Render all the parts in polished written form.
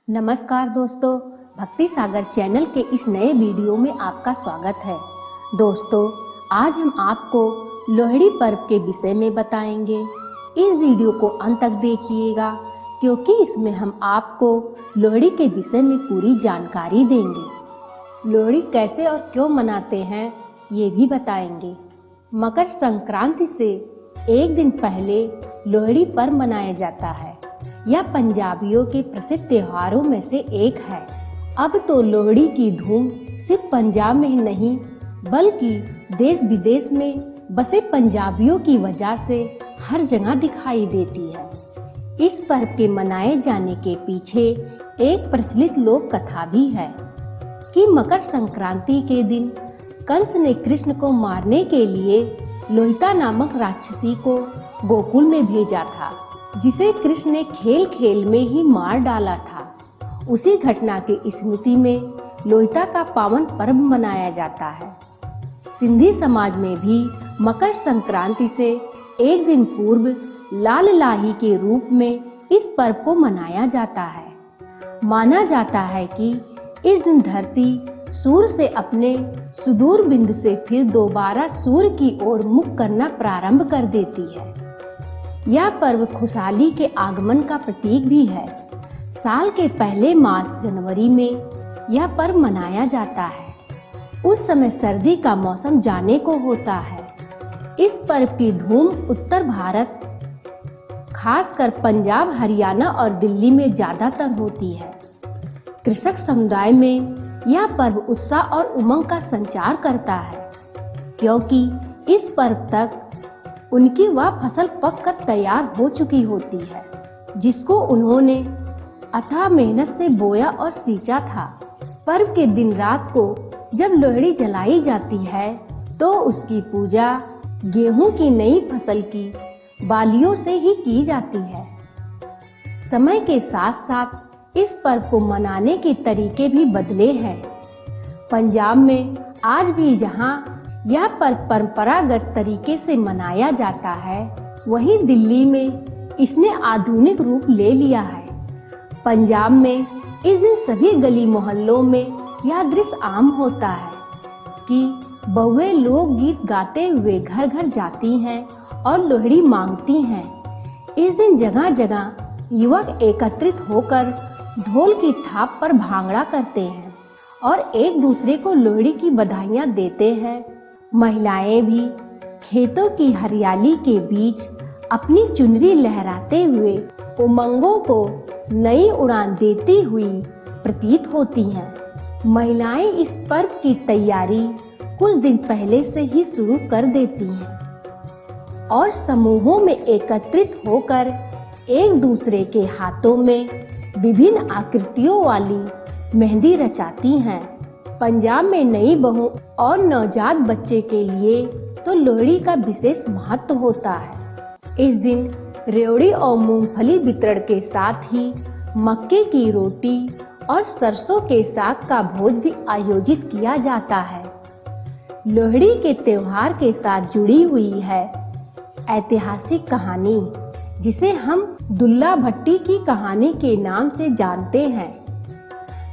नमस्कार दोस्तों, भक्ति सागर चैनल के इस नए वीडियो में आपका स्वागत है। दोस्तों, आज हम आपको लोहड़ी पर्व के विषय में बताएंगे। इस वीडियो को अंत तक देखिएगा क्योंकि इसमें हम आपको लोहड़ी के विषय में पूरी जानकारी देंगे। लोहड़ी कैसे और क्यों मनाते हैं ये भी बताएंगे। मकर संक्रांति से एक दिन पहले लोहड़ी पर्व मनाया जाता है। यह पंजाबियों के प्रसिद्ध त्योहारों में से एक है। अब तो लोहड़ी की धूम सिर्फ पंजाब में ही नहीं बल्कि देश विदेश में बसे पंजाबियों की वजह से हर जगह दिखाई देती है। इस पर्व के मनाए जाने के पीछे एक प्रचलित लोक कथा भी है कि मकर संक्रांति के दिन कंस ने कृष्ण को मारने के लिए लोहिता नामक राक्षसी को गोकुल में भेजा था, जिसे कृष्ण ने खेल खेल में ही मार डाला था। उसी घटना की स्मृति में लोहिता का पावन पर्व मनाया जाता है। सिंधी समाज में भी मकर संक्रांति से एक दिन पूर्व लाल लाही के रूप में इस पर्व को मनाया जाता है। माना जाता है कि इस दिन धरती सूर्य से अपने सुदूर बिंदु से फिर दोबारा सूर्य की ओर मुख करना प्रारंभ कर देती है। यह पर्व खुशहाली के आगमन का प्रतीक भी है। साल के पहले मास जनवरी में यह पर्व मनाया जाता है। उस समय सर्दी का मौसम जाने को होता है। इस पर्व की धूम उत्तर भारत, खासकर पंजाब, हरियाणा और दिल्ली में ज्यादातर होती है। कृषक समुदाय में यह पर्व उत्साह और उमंग का संचार करता है, क्योंकि इस पर्व तक उनकी वह फसल पक कर तैयार हो चुकी होती है जिसको उन्होंने अथाह मेहनत से बोया और सींचा था। पर्व के दिन रात को जब लोहड़ी जलाई जाती है तो उसकी पूजा गेहूं की नई फसल की बालियों से ही की जाती है। समय के साथ साथ इस पर्व को मनाने के तरीके भी बदले हैं। पंजाब में आज भी जहां यह पर्व परंपरागत तरीके से मनाया जाता है, वहीं दिल्ली में इसने आधुनिक रूप ले लिया है। पंजाब में इस दिन सभी गली मोहल्लों में यह दृश्य आम होता है कि बहुएं लोकगीत गाते हुए घर घर जाती हैं और लोहड़ी मांगती हैं। इस दिन जगह जगह युवक एकत्रित होकर ढोल की थाप पर भांगड़ा करते हैं और एक दूसरे को लोहड़ी की बधाइयां देते हैं। महिलाएं भी खेतों की हरियाली के बीच अपनी चुनरी लहराते हुए उमंगों को नई उड़ान देती हुई प्रतीत होती हैं। महिलाएं इस पर्व की तैयारी कुछ दिन पहले से ही शुरू कर देती हैं और समूहों में एकत्रित होकर एक दूसरे के हाथों में विभिन्न आकृतियों वाली मेहंदी रचाती हैं। पंजाब में नई बहू और नवजात बच्चे के लिए तो लोहड़ी का विशेष महत्व होता है। इस दिन रेवड़ी और मूंगफली वितरण के साथ ही मक्के की रोटी और सरसों के साग का भोज भी आयोजित किया जाता है। लोहड़ी के त्योहार के साथ जुड़ी हुई है ऐतिहासिक कहानी, जिसे हम दुल्ला भट्टी की कहानी के नाम से जानते हैं।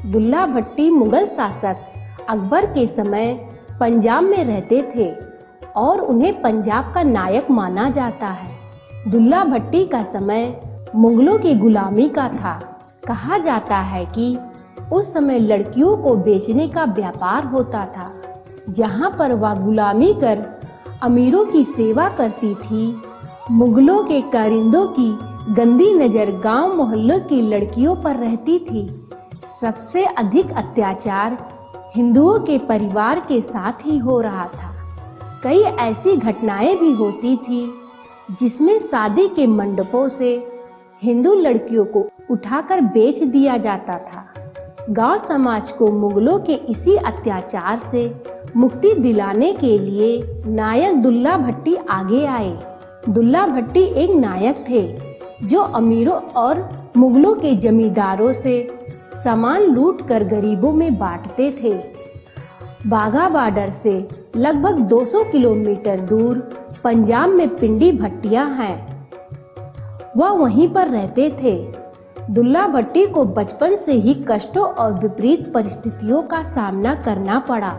दुल्ला भट्टी मुगल शासक अकबर के समय पंजाब में रहते थे और उन्हें पंजाब का नायक माना जाता है। दुल्ला भट्टी का समय मुगलों की गुलामी का था। कहा जाता है कि उस समय लड़कियों को बेचने का व्यापार होता था, जहां पर वह गुलामी कर अमीरों की सेवा करती थी। मुगलों के कारिंदों की गंदी नजर गांव मोहल्लों की लड़कियों पर रहती थी। सबसे अधिक अत्याचार हिंदुओं के परिवार के साथ ही हो रहा था। कई ऐसी घटनाएं भी होती थी जिसमें शादी के मंडपों से हिंदू लड़कियों को उठाकर बेच दिया जाता था। गांव समाज को मुगलों के इसी अत्याचार से मुक्ति दिलाने के लिए नायक दुल्ला भट्टी आगे आए। दुल्ला भट्टी एक नायक थे जो अमीरों और मुगलों के जमींदारों से सामान लूटकर गरीबों में बांटते थे। बाघा बॉर्डर से लगभग 200 किलोमीटर दूर पंजाब में पिंडी भट्टियां हैं। वह वहीं पर रहते थे। दुल्ला भट्टी को बचपन से ही कष्टों और विपरीत परिस्थितियों का सामना करना पड़ा।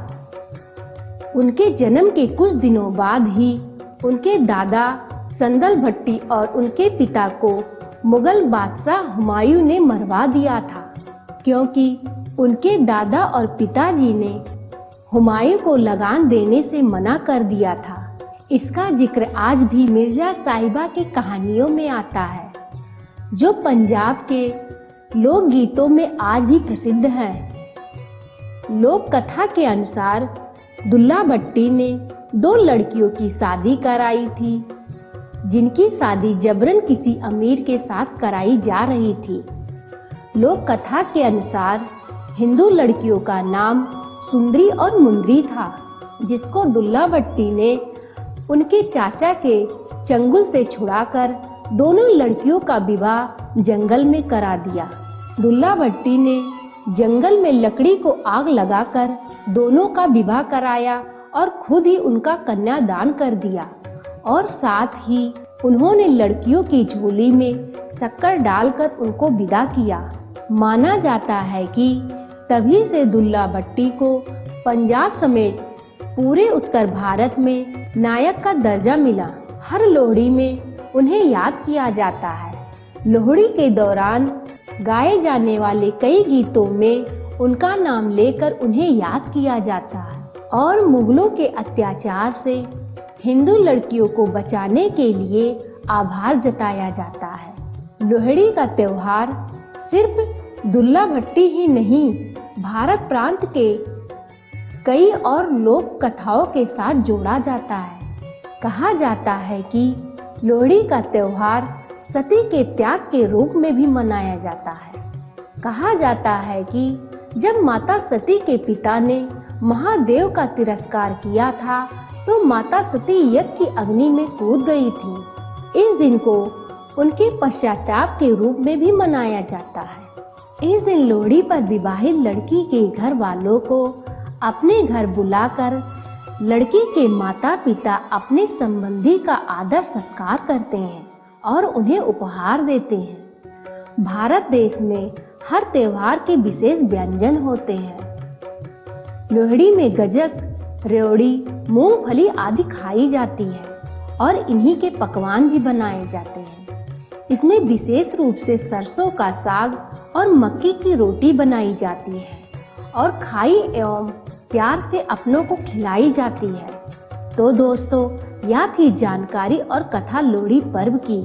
उनके जन्म के कुछ दिनों बाद ही उनके दादा संदल भट्टी और उनके पिता को मुगल बादशाह हुमायूं ने मरवा दिया था, क्योंकि उनके दादा और पिताजी ने हुमायूं को लगान देने से मना कर दिया था। इसका जिक्र आज भी मिर्जा साहिबा की कहानियों में आता है, जो पंजाब के लोक गीतों में आज भी प्रसिद्ध हैं। लोक कथा के अनुसार दुल्ला भट्टी ने 2 लड़कियों की शादी कराई थी, जिनकी शादी जबरन किसी अमीर के साथ कराई जा रही थी। लोक कथा के अनुसार हिंदू लड़कियों का नाम सुंदरी और मुंदरी था, जिसको दुल्ला भट्टी ने उनके चाचा के चंगुल से छुड़ाकर दोनों लड़कियों का विवाह जंगल में करा दिया। दुल्ला भट्टी ने जंगल में लकड़ी को आग लगाकर दोनों का विवाह कराया और खुद ही उनका कन्यादान कर दिया, और साथ ही उन्होंने लड़कियों की झोली में शक्कर डालकर उनको विदा किया। माना जाता है कि तभी से दुल्ला भट्टी को पंजाब समेत पूरे उत्तर भारत में नायक का दर्जा मिला। हर लोहड़ी में उन्हें याद किया जाता है। लोहड़ी के दौरान गाए जाने वाले कई गीतों में उनका नाम लेकर उन्हें याद किया जाता है और मुगलों के अत्याचार से हिंदू लड़कियों को बचाने के लिए आभार जताया जाता है। लोहड़ी का त्योहार सिर्फ दुल्ला भट्टी ही नहीं, भारत प्रांत के कई और लोक कथाओं के साथ जोड़ा जाता है। कहा जाता है कि लोहड़ी का त्योहार सती के त्याग के रूप में भी मनाया जाता है। कहा जाता है कि जब माता सती के पिता ने महादेव का तिरस्कार किया था, तो माता सती यज्ञ की अग्नि में कूद गई थी। इस दिन को उनके पश्चाताप के रूप में भी मनाया जाता है। इस दिन लोहड़ी पर विवाहित लड़की के घर वालों को अपने घर बुलाकर लड़की के माता पिता अपने संबंधी का आदर सत्कार करते हैं और उन्हें उपहार देते हैं। भारत देश में हर त्योहार के विशेष व्यंजन होते हैं। लोहड़ी में गजक, रेवड़ी, मूंगफली आदि खाई जाती है और इन्हीं के पकवान भी बनाए जाते हैं। इसमें विशेष रूप से सरसों का साग और मक्की की रोटी बनाई जाती है और खाई एवं प्यार से अपनों को खिलाई जाती है। तो दोस्तों, यह थी जानकारी और कथा लोहड़ी पर्व की।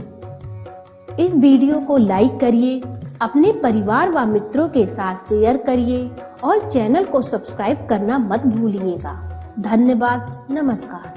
इस वीडियो को लाइक करिए, अपने परिवार व मित्रों के साथ शेयर करिए और चैनल को सब्सक्राइब करना मत भूलिएगा। धन्यवाद। नमस्कार।